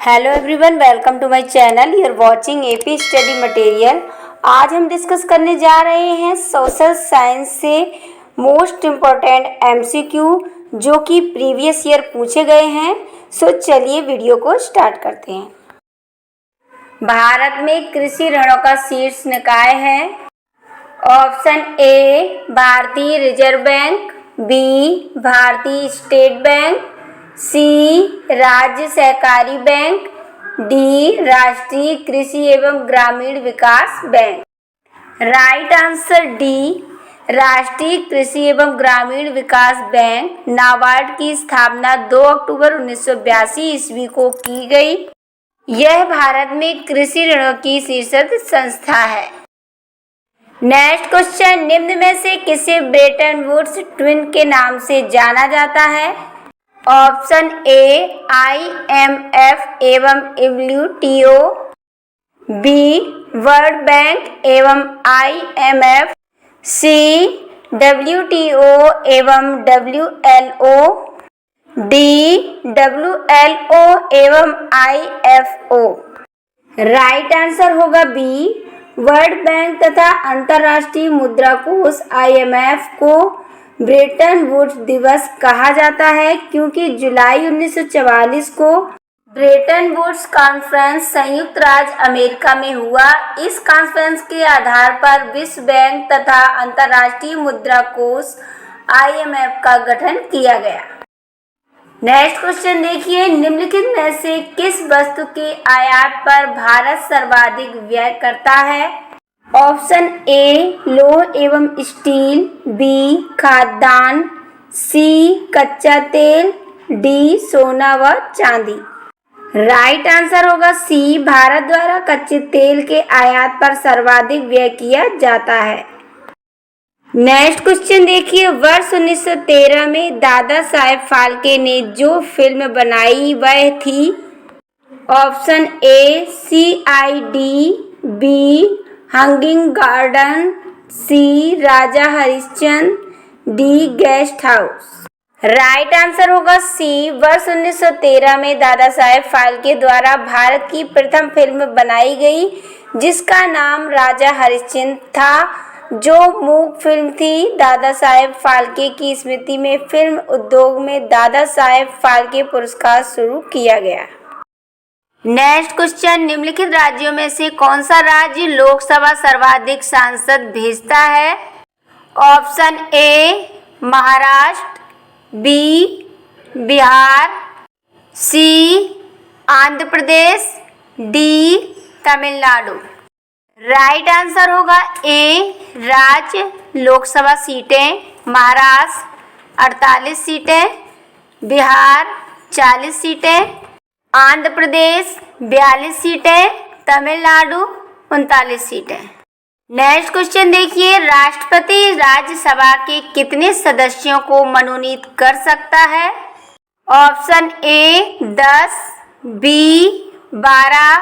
Hello everyone, welcome to my channel. You are watching AP study material. आज हम discuss करने जा रहे हैं सोशल साइंस से मोस्ट इम्पोर्टेंट एमसीक्यू जो कि प्रीवियस ईयर पूछे गए हैं। सो चलिए वीडियो को स्टार्ट करते हैं। भारत में कृषि ऋणों का शीर्ष निकाय है। ऑप्शन ए भारतीय रिजर्व बैंक, बी भारतीय स्टेट बैंक, सी राज्य सहकारी बैंक, डी राष्ट्रीय कृषि एवं ग्रामीण विकास बैंक। राइट आंसर डी राष्ट्रीय कृषि एवं ग्रामीण विकास बैंक। नाबार्ड की स्थापना 2 अक्टूबर 1982 ईस्वी को की गई। यह भारत में कृषि ऋणों की शीर्षस्थ संस्था है। नेक्स्ट क्वेश्चन, निम्न में से किसे ब्रेटन वुड्स ट्विन के नाम से जाना जाता है? ऑप्शन ए IMF एवं WTO, बी वर्ल्ड बैंक एवं IMF, सी WTO एवं WLO, डी WLO एवं IFO। राइट आंसर होगा बी वर्ल्ड बैंक तथा अंतर्राष्ट्रीय मुद्रा कोष IMF को ब्रेटन वुड्स दिवस कहा जाता है क्योंकि जुलाई 1944 को ब्रेटन वुड्स कॉन्फ्रेंस संयुक्त राज्य अमेरिका में हुआ। इस कॉन्फ्रेंस के आधार पर विश्व बैंक तथा अंतर्राष्ट्रीय मुद्रा कोष IMF का गठन किया गया। नेक्स्ट क्वेश्चन देखिए, निम्नलिखित में से किस वस्तु के आयात पर भारत सर्वाधिक व्यय करता है? ऑप्शन ए लोह एवं स्टील, बी खाद्यान्न, सी कच्चा तेल, डी सोना व चांदी। राइट आंसर होगा सी भारत द्वारा कच्चे तेल के आयात पर सर्वाधिक व्यय किया जाता है। नेक्स्ट क्वेश्चन देखिए, वर्ष 1913 में दादा साहेब फाल्के ने जो फिल्म बनाई वह थी? Option A CID, B hanging garden, C Raja Harishchandra, D guest house. Right answer होगा सी वर्ष 1913 में दादा साहेब फाल्के द्वारा भारत की प्रथम फिल्म बनाई गई जिसका नाम राजा हरिश्चंद्र था, जो मूक फिल्म थी। दादा साहेब फाल्के की स्मृति में फिल्म उद्योग में दादा साहेब फाल्के पुरस्कार शुरू किया गया। नेक्स्ट क्वेश्चन, निम्नलिखित राज्यों में से कौन सा राज्य लोकसभा सर्वाधिक सांसद भेजता है? Option A Maharashtra, B Bihar, C Andhra Pradesh, D Tamil Nadu. Right answer होगा ए राज्य लोकसभा सीटें महाराष्ट्र 48 सीटें, बिहार 40 सीटें, आंध्र प्रदेश 42 सीटें, तमिलनाडु 39 सीटें। नेक्स्ट क्वेश्चन देखिए, राष्ट्रपति राज्यसभा के कितने सदस्यों को मनोनीत कर सकता है? Option A 10, B 12,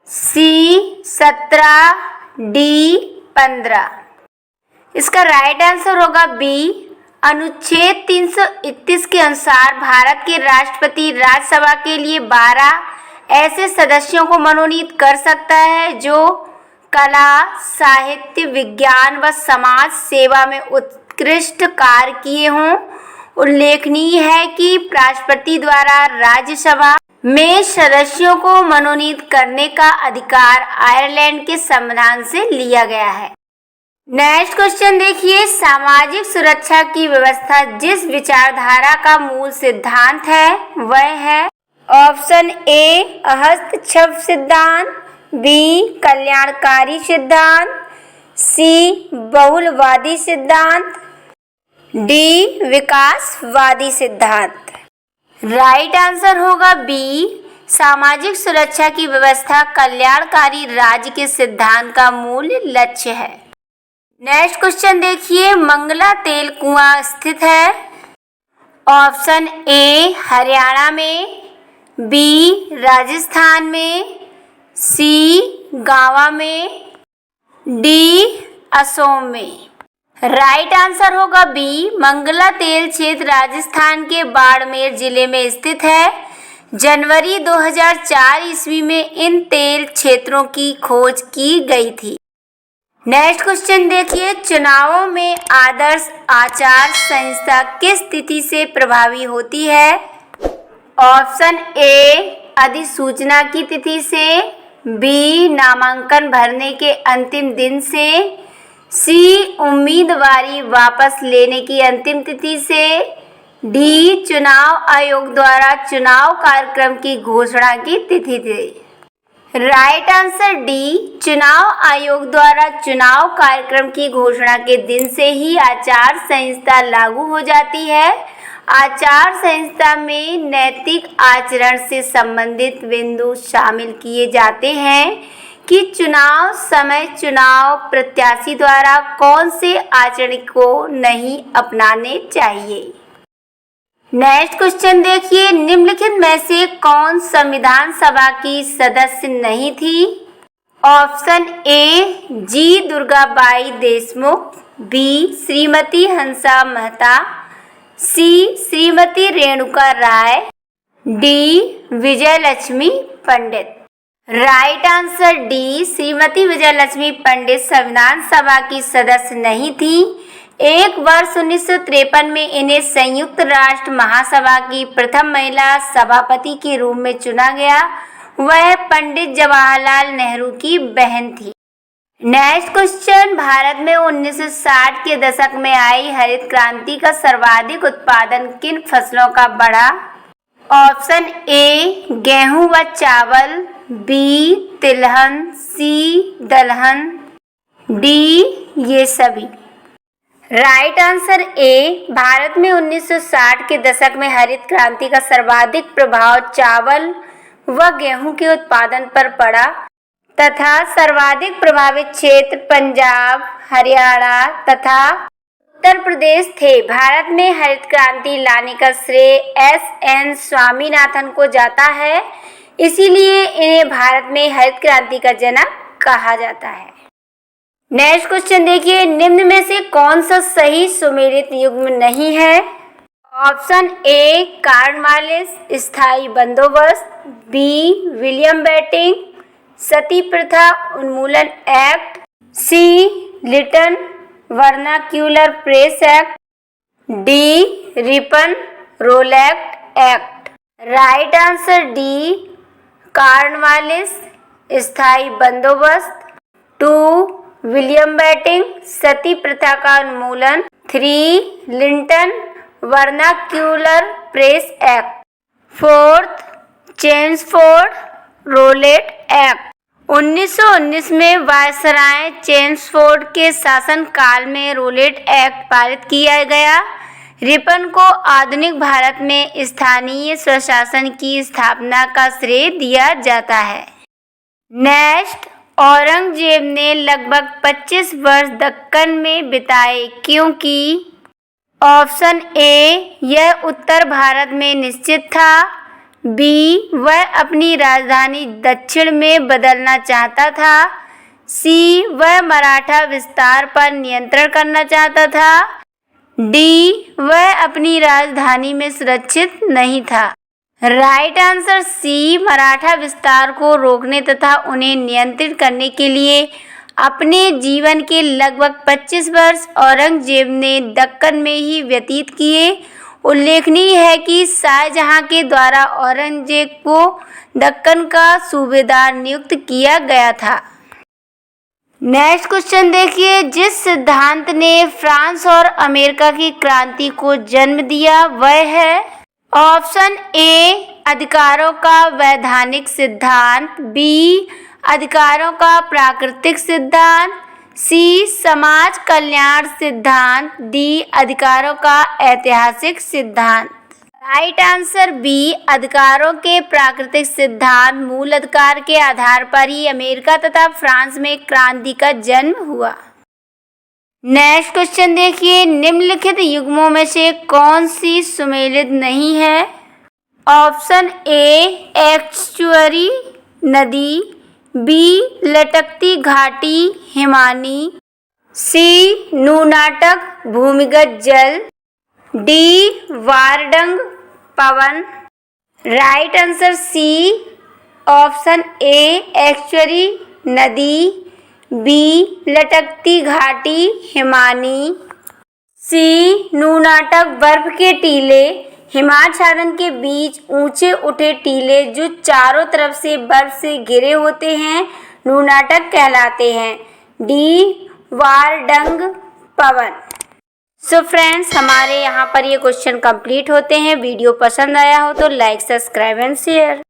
C 17, D 15। इसका राइट आंसर होगा बी अनुच्छेद 331 के अनुसार भारत के राष्ट्रपति राज्यसभा के लिए 12 ऐसे सदस्यों को मनोनीत कर सकता है जो कला, साहित्य, विज्ञान व समाज सेवा में उत्कृष्ट कार्य किए हों। उल्लेखनीय है कि राष्ट्रपति द्वारा राज्यसभा में सदस्यों को मनोनीत करने का अधिकार आयरलैंड के संविधान से लिया गया है। नेक्स्ट क्वेश्चन देखिए, सामाजिक सुरक्षा की व्यवस्था जिस विचारधारा का मूल सिद्धांत है वह है? ऑप्शन ए हस्तक्षेप सिद्धांत, बी कल्याणकारी सिद्धांत, सी बहुलवादी सिद्धांत, डी विकासवादी सिद्धांत। राइट आंसर होगा बी सामाजिक सुरक्षा की व्यवस्था कल्याणकारी राज्य के सिद्धांत का मूल लक्ष्य है। नेक्स्ट क्वेश्चन देखिए, मंगला तेल कुआं स्थित है? ऑप्शन ए हरियाणा में, बी राजस्थान में, सी गावा में, डी असम में। राइट आंसर होगा बी मंगला तेल क्षेत्र राजस्थान के बाड़मेर जिले में स्थित है। जनवरी 2004 ईस्वी में इन तेल क्षेत्रों की खोज की गई थी। नेक्स्ट क्वेश्चन देखिए, चुनावों में आदर्श आचार संहिता किस तिथि से प्रभावी होती है? ऑप्शन ए अधिसूचना की तिथि से, बी नामांकन भरने के अंतिम दिन से, सी उम्मीदवारी वापस लेने की अंतिम तिथि से, डी चुनाव आयोग द्वारा चुनाव कार्यक्रम की घोषणा की तिथि से। राइट आंसर डी, चुनाव आयोग द्वारा चुनाव कार्यक्रम की घोषणा के दिन से ही आचार संहिता लागू हो जाती है। आचार संहिता में नैतिक आचरण से संबंधित बिंदु शामिल किए जाते हैं कि चुनाव समय चुनाव प्रत्याशी द्वारा कौन से आचरण को नहीं अपनाने चाहिए। नेक्स्ट क्वेश्चन देखिए, निम्नलिखित में से कौन संविधान सभा की सदस्य नहीं थी? Option A G Durgabai Deshmukh, B Shrimati Hansa Mehta, C Shrimati Renuka Ray, D Vijayalakshmi Pandit. Right answer D, Shrimati Vijayalakshmi Pandit संविधान सभा की सदस्य नहीं थी। एक वर्ष 1953 में इन्हें संयुक्त राष्ट्र महासभा की प्रथम महिला सभापति के रूप में चुना गया। वह पंडित जवाहरलाल नेहरू की बहन थी। नेक्स्ट क्वेश्चन, भारत में 1960 के दशक में आई हरित क्रांति का सर्वाधिक उत्पादन किन फसलों का बढ़ा? ऑप्शन ए गेहूं व चावल, बी तिलहन, सी दलहन, डी ये सभी। राइट आंसर ए, भारत में 1960 के दशक में हरित क्रांति का सर्वाधिक प्रभाव चावल व गेहूं के उत्पादन पर पड़ा तथा सर्वाधिक प्रभावित क्षेत्र पंजाब, हरियाणा तथा उत्तर प्रदेश थे। भारत में हरित क्रांति लाने का श्रेय एस.एन. स्वामीनाथन को जाता है, इसीलिए इन्हें भारत में हरित क्रांति का जनक कहा जाता है। नेक्स्ट क्वेश्चन देखिए, निम्न में से कौन सा सही सुमेलित युग्म नहीं है? ऑप्शन ए कॉर्नवालिस स्थायी बंदोबस्त, बी विलियम बेंटिंक सती प्रथा उन्मूलन act, C Lytton vernacular press act, D Ripon Rowlatt act. Right answer D, Cornwallis स्थायी बंदोबस्त, 2 विलियम बेंटिंक सती प्रथा का उन्मूलन, 3 Lytton vernacular press act, 4 Chelmsford Rowlatt act. 1919 में वायसराय चेम्सफोर्ड के शासनकाल में रोलेट एक्ट पारित किया गया। रिपन को आधुनिक भारत में स्थानीय स्वशासन की स्थापना का श्रेय दिया जाता है। नेक्स्ट, औरंगजेब ने लगभग 25 वर्ष दक्कन में बिताए क्योंकि? ऑप्शन ए यह उत्तर भारत में निश्चित था, बी वह अपनी राजधानी दक्षिण में बदलना चाहता था, सी वह मराठा विस्तार पर नियंत्रण करना चाहता था, डी वह अपनी राजधानी में सुरक्षित नहीं था। राइट आंसर सी, मराठा विस्तार को रोकने तथा उन्हें नियंत्रित करने के लिए अपने जीवन के लगभग 25 वर्ष औरंगजेब ने दक्कन में ही व्यतीत किए। उल्लेखनीय है कि शाहजहां के द्वारा औरंगजेब को दक्कन का सूबेदार नियुक्त किया गया था। नेक्स्ट क्वेश्चन देखिए, जिस सिद्धांत ने फ्रांस और अमेरिका की क्रांति को जन्म दिया वह है? ऑप्शन ए अधिकारों का वैधानिक सिद्धांत, बी अधिकारों का प्राकृतिक सिद्धांत, सी समाज कल्याण सिद्धांत, डी अधिकारों का ऐतिहासिक सिद्धांत। राइट आंसर बी, अधिकारों के प्राकृतिक सिद्धांत मूल अधिकार के आधार पर ही अमेरिका तथा फ्रांस में क्रांति का जन्म हुआ। नेक्स्ट क्वेश्चन देखिए, निम्नलिखित युग्मों में से कौन सी सुमेलित नहीं है? ऑप्शन ए एस्चुअरी नदी, बी लटकती घाटी हिमानी, सी नूनाटक भूमिगत जल, डी वारडंग पवन। Right answer C option A एक्चुअरी नदी, बी लटकती घाटी हिमानी, सी नूनाटक बर्फ के टीले, हिमाच्छादन के बीच ऊंचे उठे टीले जो चारों तरफ से बर्फ से घिरे होते हैं नूनाटक कहलाते हैं, डी वारडंग पवन। सो फ्रेंड्स, हमारे यहाँ पर ये क्वेश्चन कंप्लीट होते हैं। वीडियो पसंद आया हो तो लाइक, सब्सक्राइब एंड शेयर।